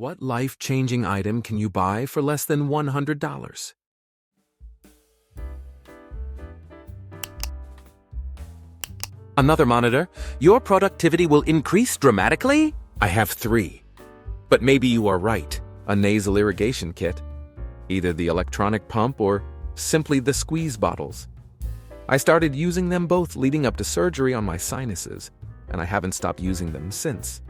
What life-changing item can you buy for less than $100? Another monitor? Your productivity will increase dramatically? I have 3. But maybe you are right. A nasal irrigation kit. Either the electronic pump or simply the squeeze bottles. I started using them both leading up to surgery on my sinuses, and I haven't stopped using them since.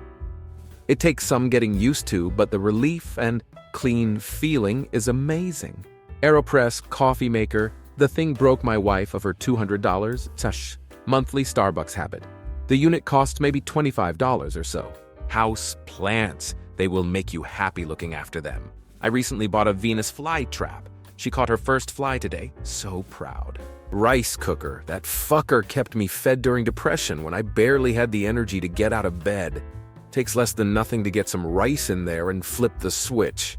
It takes some getting used to, but the relief and clean feeling is amazing. AeroPress coffee maker, the thing broke my wife of her $200 monthly Starbucks habit. The unit costs maybe $25 or so. House plants, they will make you happy looking after them. I recently bought a Venus fly trap. She caught her first fly today, so proud. Rice cooker, that fucker kept me fed during depression when I barely had the energy to get out of bed. Takes less than nothing to get some rice in there and flip the switch.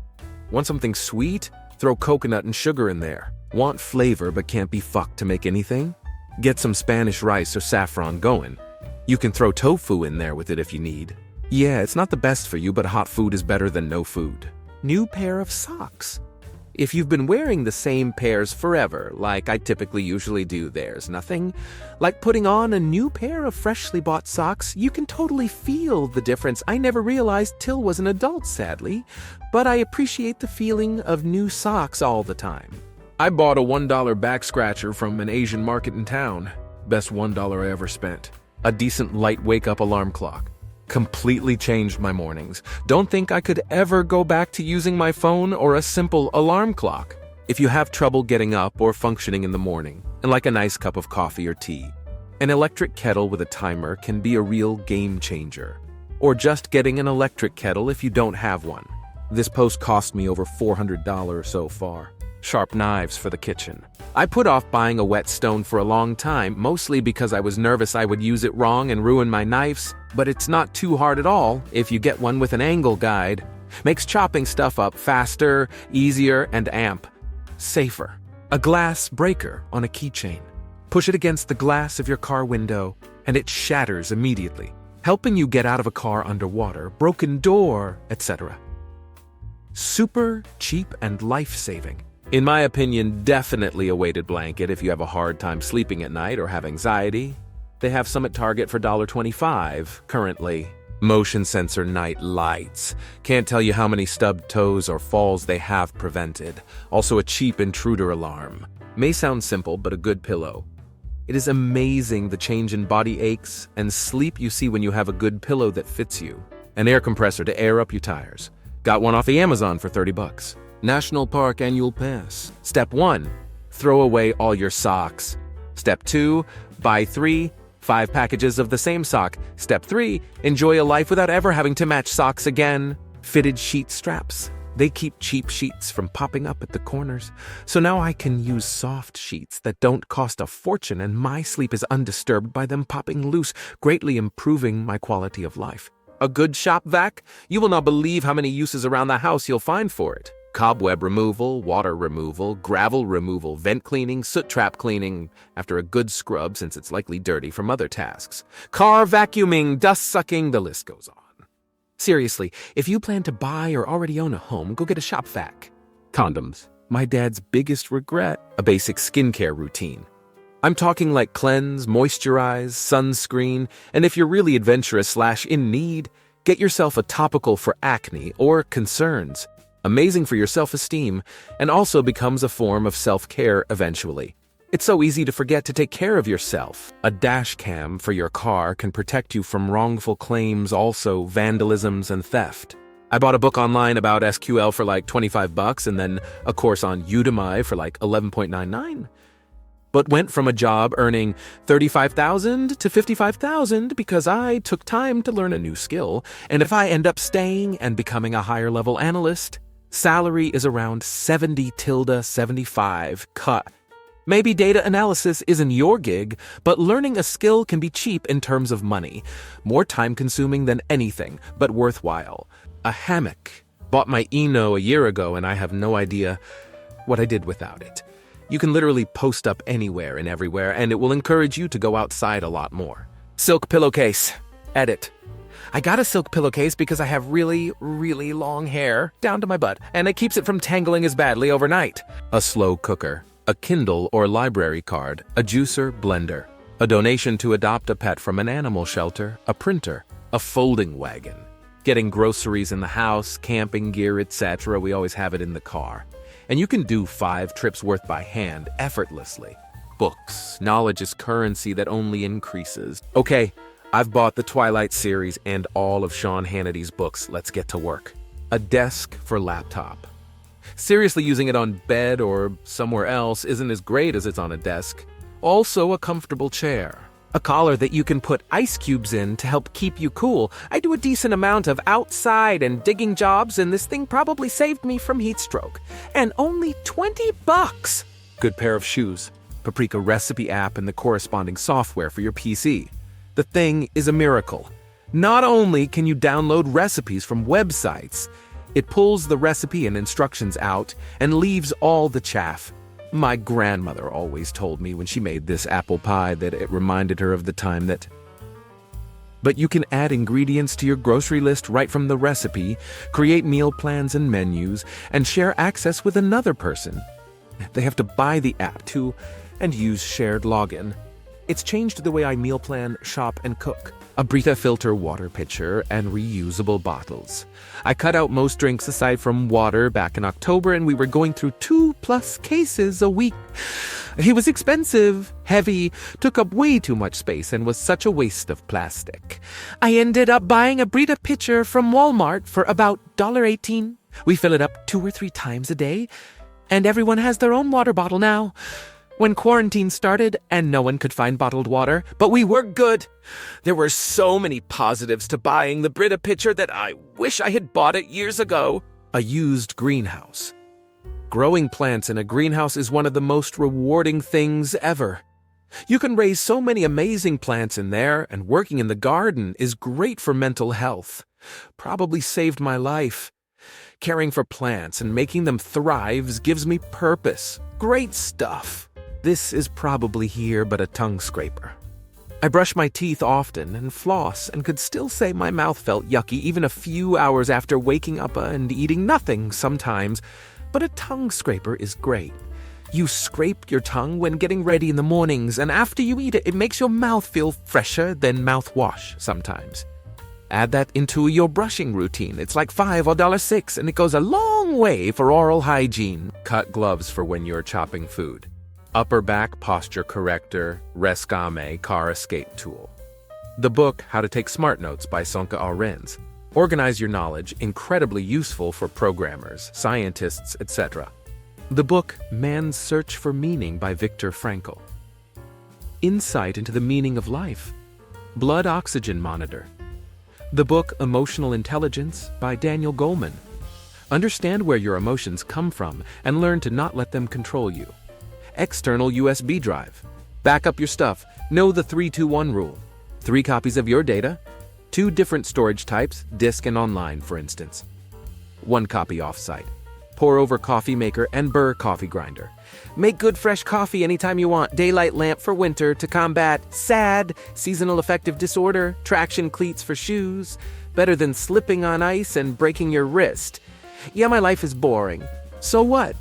Want something sweet? Throw coconut and sugar in there. Want flavor but can't be fucked to make anything? Get some Spanish rice or saffron going. You can throw tofu in there with it if you need. Yeah, it's not the best for you, but hot food is better than no food. New pair of socks. If you've been wearing the same pairs forever, like I typically usually do, there's nothing like putting on a new pair of freshly bought socks. You can totally feel the difference. I never realized till was an adult, sadly, but I appreciate the feeling of new socks all the time. I bought a $1 back scratcher from an Asian market in town. Best $1 I ever spent. A decent light wake-up alarm clock. Completely changed my mornings. Don't think I could ever go back to using my phone or a simple alarm clock. If you have trouble getting up or functioning in the morning, and like a nice cup of coffee or tea, an electric kettle with a timer can be a real game changer. Or just getting an electric kettle if you don't have one. This post cost me over $400 so far. Sharp knives for the kitchen. I put off buying a whetstone for a long time, mostly because I was nervous I would use it wrong and ruin my knives, but it's not too hard at all if you get one with an angle guide. Makes chopping stuff up faster, easier, and safer. A glass breaker on a keychain. Push it against the glass of your car window, and it shatters immediately, helping you get out of a car underwater, broken door, etc. Super cheap and life-saving. In my opinion, definitely a weighted blanket if you have a hard time sleeping at night or have anxiety. They have some at Target for $1.25 currently. Motion sensor night lights. Can't tell you how many stubbed toes or falls they have prevented. Also a cheap intruder alarm. May sound simple, but a good pillow. It is amazing the change in body aches and sleep you see when you have a good pillow that fits you. An air compressor to air up your tires. Got one off the Amazon for $30. National Park Annual Pass. Step 1. Throw away all your socks. Step 2. Buy 5 packages of the same sock. Step 3. Enjoy a life without ever having to match socks again. Fitted sheet straps. They keep cheap sheets from popping up at the corners. So now I can use soft sheets that don't cost a fortune, and my sleep is undisturbed by them popping loose, greatly improving my quality of life. A good shop vac? You will not believe how many uses around the house you'll find for it. Cobweb removal, water removal, gravel removal, vent cleaning, soot trap cleaning, after a good scrub since it's likely dirty from other tasks. Car vacuuming, dust sucking, the list goes on. Seriously, if you plan to buy or already own a home, go get a shop vac. Condoms. My dad's biggest regret, a basic skincare routine. I'm talking like cleanse, moisturize, sunscreen, and if you're really adventurous / in need, get yourself a topical for acne or concerns. Amazing for your self-esteem, and also becomes a form of self-care eventually. It's so easy to forget to take care of yourself. A dash cam for your car can protect you from wrongful claims, also vandalisms and theft. I bought a book online about SQL for like $25 and then a course on Udemy for like $11.99. But went from a job earning $35,000 to $55,000 because I took time to learn a new skill. And if I end up staying and becoming a higher level analyst, salary is around 70-75 cut. Maybe data analysis isn't your gig, but learning a skill can be cheap in terms of money. More time consuming than anything, but worthwhile. A hammock. Bought my Eno a year ago and I have no idea what I did without it. You can literally post up anywhere and everywhere, and it will encourage you to go outside a lot more. Silk pillowcase. Edit. I got a silk pillowcase because I have really, really long hair down to my butt, and it keeps it from tangling as badly overnight. A slow cooker, a Kindle or library card, a juicer, blender, a donation to adopt a pet from an animal shelter, a printer, a folding wagon. Getting groceries in the house, camping gear, etc., we always have it in the car. And you can do 5 trips worth by hand effortlessly. Books. Knowledge is currency that only increases. Okay, I've bought the Twilight series and all of Sean Hannity's books. Let's get to work. A desk for laptop. Seriously, using it on bed or somewhere else isn't as great as it's on a desk. Also, a comfortable chair. A collar that you can put ice cubes in to help keep you cool. I do a decent amount of outside and digging jobs, and this thing probably saved me from heat stroke. And only $20. Good pair of shoes. Paprika recipe app and the corresponding software for your PC. The thing is a miracle. Not only can you download recipes from websites, it pulls the recipe and instructions out and leaves all the chaff. My grandmother always told me when she made this apple pie that it reminded her of the time that... But you can add ingredients to your grocery list right from the recipe, create meal plans and menus, and share access with another person. They have to buy the app too and use shared login. It's changed the way I meal plan, shop, and cook. A Brita filter water pitcher and reusable bottles. I cut out most drinks aside from water back in October, and we were going through 2+ cases a week. He was expensive, heavy, took up way too much space, and was such a waste of plastic. I ended up buying a Brita pitcher from Walmart for about $1.18. We fill it up 2 or 3 times a day, and everyone has their own water bottle now. When quarantine started and no one could find bottled water, but we were good. There were so many positives to buying the Brita pitcher that I wish I had bought it years ago. A used greenhouse. Growing plants in a greenhouse is one of the most rewarding things ever. You can raise so many amazing plants in there, and working in the garden is great for mental health. Probably saved my life. Caring for plants and making them thrive gives me purpose. Great stuff. This is probably here but a tongue scraper. I brush my teeth often and floss and could still say my mouth felt yucky even a few hours after waking up and eating nothing sometimes, but a tongue scraper is great. You scrape your tongue when getting ready in the mornings, and after you eat it, it makes your mouth feel fresher than mouthwash sometimes. Add that into your brushing routine. It's like $5 or $6, and it goes a long way for oral hygiene. Cut gloves for when you're chopping food. Upper back posture corrector, Rescame car escape tool. The book How to Take Smart Notes by Sonka Arens. Organize your knowledge, incredibly useful for programmers, scientists, etc. The book Man's Search for Meaning by Viktor Frankl. Insight into the meaning of life. Blood oxygen monitor. The book Emotional Intelligence by Daniel Goleman. Understand where your emotions come from and learn to not let them control you. External USB drive. Back up your stuff. Know the 3-2-1 rule. 3 copies of your data. 2 different storage types, disk and online, for instance. 1 copy offsite. Pour over coffee maker and burr coffee grinder. Make good fresh coffee anytime you want. Daylight lamp for winter to combat SAD, seasonal affective disorder. Traction cleats for shoes. Better than slipping on ice and breaking your wrist. Yeah, my life is boring. So what?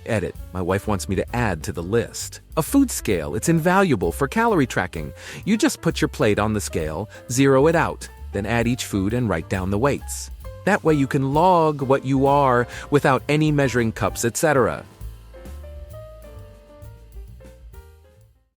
Edit. My wife wants me to add to the list. A food scale. It's invaluable for calorie tracking. You just put your plate on the scale, zero it out, then add each food and write down the weights. That way you can log what you are without any measuring cups, etc.